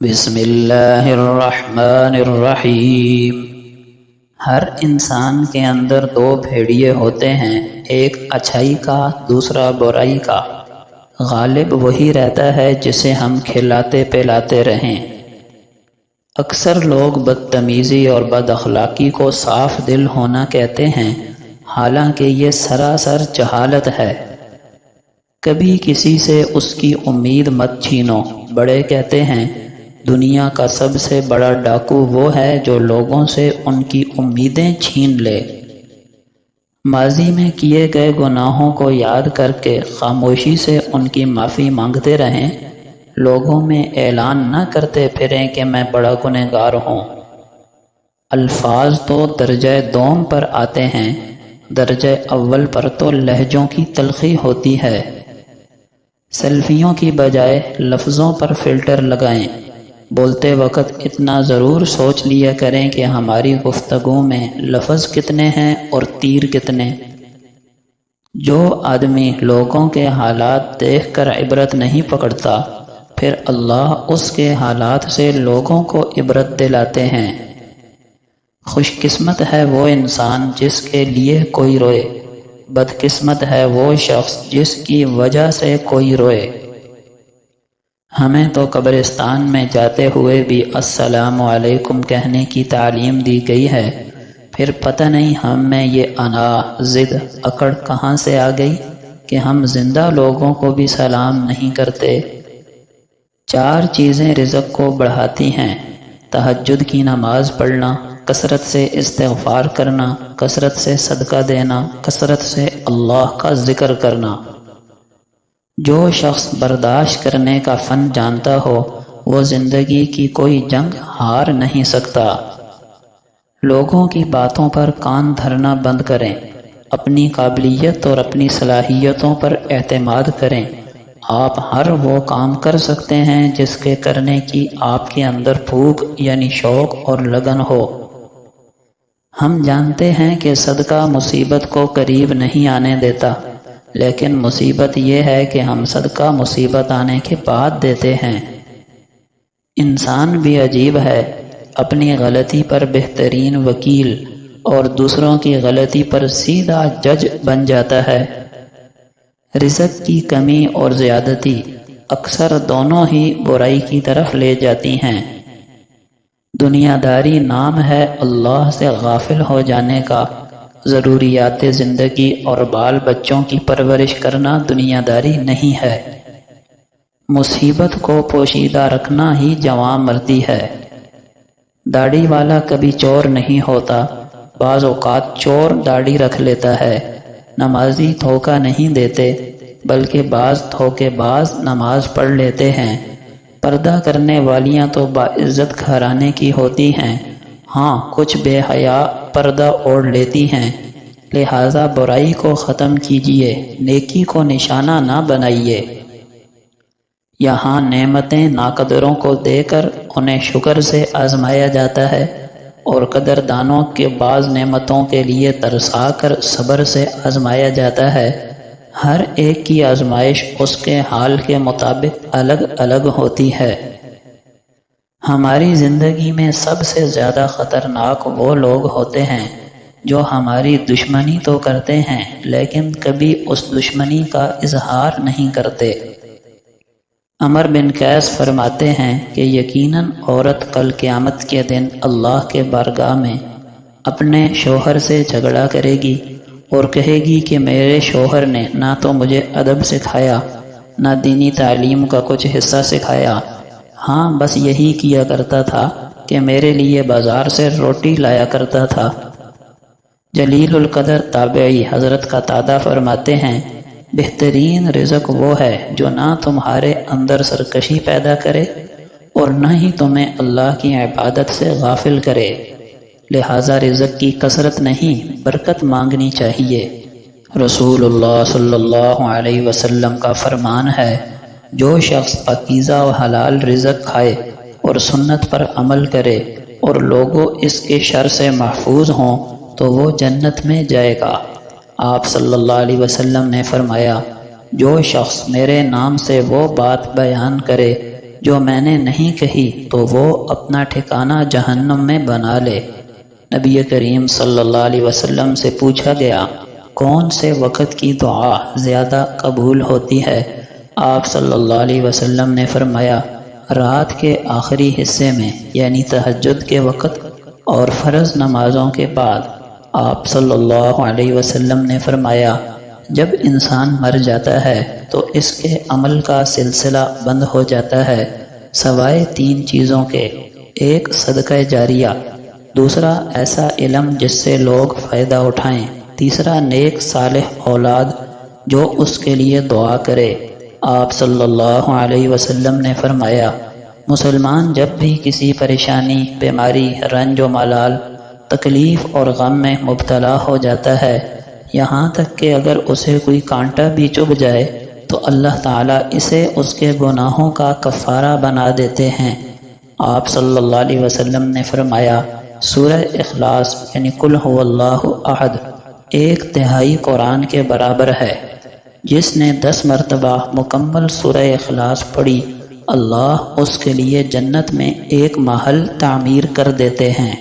بسم اللہ الرحمن الرحیم۔ ہر انسان کے اندر دو بھیڑیے ہوتے ہیں، ایک اچھائی کا، دوسرا برائی کا۔ غالب وہی رہتا ہے جسے ہم کھلاتے پلاتے رہیں۔ اکثر لوگ بدتمیزی اور بد اخلاقی کو صاف دل ہونا کہتے ہیں، حالانکہ یہ سراسر جہالت ہے۔ کبھی کسی سے اس کی امید مت چھینو۔ بڑے کہتے ہیں دنیا کا سب سے بڑا ڈاکو وہ ہے جو لوگوں سے ان کی امیدیں چھین لے۔ ماضی میں کیے گئے گناہوں کو یاد کر کے خاموشی سے ان کی معافی مانگتے رہیں، لوگوں میں اعلان نہ کرتے پھریں کہ میں بڑا گنہگار ہوں۔ الفاظ تو درجہ دوم پر آتے ہیں، درجہ اول پر تو لہجوں کی تلخی ہوتی ہے۔ سیلفیوں کی بجائے لفظوں پر فلٹر لگائیں۔ بولتے وقت اتنا ضرور سوچ لیا کریں کہ ہماری گفتگو میں لفظ کتنے ہیں اور تیر کتنے۔ جو آدمی لوگوں کے حالات دیکھ کر عبرت نہیں پکڑتا، پھر اللہ اس کے حالات سے لوگوں کو عبرت دلاتے ہیں۔ خوش قسمت ہے وہ انسان جس کے لیے کوئی روئے، بدقسمت ہے وہ شخص جس کی وجہ سے کوئی روئے۔ ہمیں تو قبرستان میں جاتے ہوئے بھی السلام علیکم کہنے کی تعلیم دی گئی ہے، پھر پتہ نہیں ہم میں یہ انا، ضد، اکڑ کہاں سے آ گئی کہ ہم زندہ لوگوں کو بھی سلام نہیں کرتے۔ چار چیزیں رزق کو بڑھاتی ہیں: تہجد کی نماز پڑھنا، کثرت سے استغفار کرنا، کثرت سے صدقہ دینا، کثرت سے اللہ کا ذکر کرنا۔ جو شخص برداشت کرنے کا فن جانتا ہو، وہ زندگی کی کوئی جنگ ہار نہیں سکتا۔ لوگوں کی باتوں پر کان دھرنا بند کریں، اپنی قابلیت اور اپنی صلاحیتوں پر اعتماد کریں۔ آپ ہر وہ کام کر سکتے ہیں جس کے کرنے کی آپ کے اندر بھوک یعنی شوق اور لگن ہو۔ ہم جانتے ہیں کہ صدقہ مصیبت کو قریب نہیں آنے دیتا، لیکن مصیبت یہ ہے کہ ہم صدقہ مصیبت آنے کے بعد دیتے ہیں۔ انسان بھی عجیب ہے، اپنی غلطی پر بہترین وکیل اور دوسروں کی غلطی پر سیدھا جج بن جاتا ہے۔ رزق کی کمی اور زیادتی اکثر دونوں ہی برائی کی طرف لے جاتی ہیں۔ دنیا داری نام ہے اللہ سے غافل ہو جانے کا۔ ضروریات زندگی اور بال بچوں کی پرورش کرنا دنیا داری نہیں ہے۔ مصیبت کو پوشیدہ رکھنا ہی جواں مردی ہے۔ داڑھی والا کبھی چور نہیں ہوتا، بعض اوقات چور داڑھی رکھ لیتا ہے۔ نمازی دھوکہ نہیں دیتے، بلکہ بعض دھوکے باز نماز پڑھ لیتے ہیں۔ پردہ کرنے والیاں تو باعزت گھرانے کی ہوتی ہیں، ہاں کچھ بے حیا پردہ اوڑھ لیتی ہیں۔ لہٰذا برائی کو ختم کیجیے، نیکی کو نشانہ نہ بنائیے۔ یہاں نعمتیں ناقدروں کو دے کر انہیں شکر سے آزمایا جاتا ہے، اور قدردانوں کے بعض نعمتوں کے لیے ترسا کر صبر سے آزمایا جاتا ہے۔ ہر ایک کی آزمائش اس کے حال کے مطابق الگ الگ ہوتی ہے۔ ہماری زندگی میں سب سے زیادہ خطرناک وہ لوگ ہوتے ہیں جو ہماری دشمنی تو کرتے ہیں لیکن کبھی اس دشمنی کا اظہار نہیں کرتے۔ عمر بن قیس فرماتے ہیں کہ یقیناً عورت کل قیامت کے دن اللہ کے بارگاہ میں اپنے شوہر سے جھگڑا کرے گی اور کہے گی کہ میرے شوہر نے نہ تو مجھے ادب سکھایا، نہ دینی تعلیم کا کچھ حصہ سکھایا، ہاں بس یہی کیا کرتا تھا کہ میرے لیے بازار سے روٹی لایا کرتا تھا۔ جلیل القدر تابعی حضرت قتادہ فرماتے ہیں بہترین رزق وہ ہے جو نہ تمہارے اندر سرکشی پیدا کرے اور نہ ہی تمہیں اللہ کی عبادت سے غافل کرے۔ لہٰذا رزق کی کثرت نہیں، برکت مانگنی چاہیے۔ رسول اللہ صلی اللہ علیہ وسلم کا فرمان ہے جو شخص پاکیزہ و حلال رزق کھائے اور سنت پر عمل کرے اور لوگوں اس کے شر سے محفوظ ہوں تو وہ جنت میں جائے گا۔ آپ صلی اللہ علیہ وسلم نے فرمایا جو شخص میرے نام سے وہ بات بیان کرے جو میں نے نہیں کہی تو وہ اپنا ٹھکانہ جہنم میں بنا لے۔ نبی کریم صلی اللہ علیہ وسلم سے پوچھا گیا کون سے وقت کی دعا زیادہ قبول ہوتی ہے؟ آپ صلی اللہ علیہ وسلم نے فرمایا رات کے آخری حصے میں، یعنی تہجد کے وقت اور فرض نمازوں کے بعد۔ آپ صلی اللہ علیہ وسلم نے فرمایا جب انسان مر جاتا ہے تو اس کے عمل کا سلسلہ بند ہو جاتا ہے سوائے 3 چیزوں کے، ایک صدقہ جاریہ، دوسرا ایسا علم جس سے لوگ فائدہ اٹھائیں، تیسرا نیک صالح اولاد جو اس کے لیے دعا کرے۔ آپ صلی اللہ علیہ وسلم نے فرمایا مسلمان جب بھی کسی پریشانی، بیماری، رنج و ملال، تکلیف اور غم میں مبتلا ہو جاتا ہے، یہاں تک کہ اگر اسے کوئی کانٹا بھی چبھ جائے تو اللہ تعالیٰ اسے اس کے گناہوں کا کفارہ بنا دیتے ہیں۔ آپ صلی اللہ علیہ وسلم نے فرمایا سورہ اخلاص یعنی قل هو اللہ احد 1/3 قرآن کے برابر ہے۔ جس نے 10 مرتبہ مکمل سورہ اخلاص پڑھی اللہ اس کے لیے جنت میں ایک محل تعمیر کر دیتے ہیں۔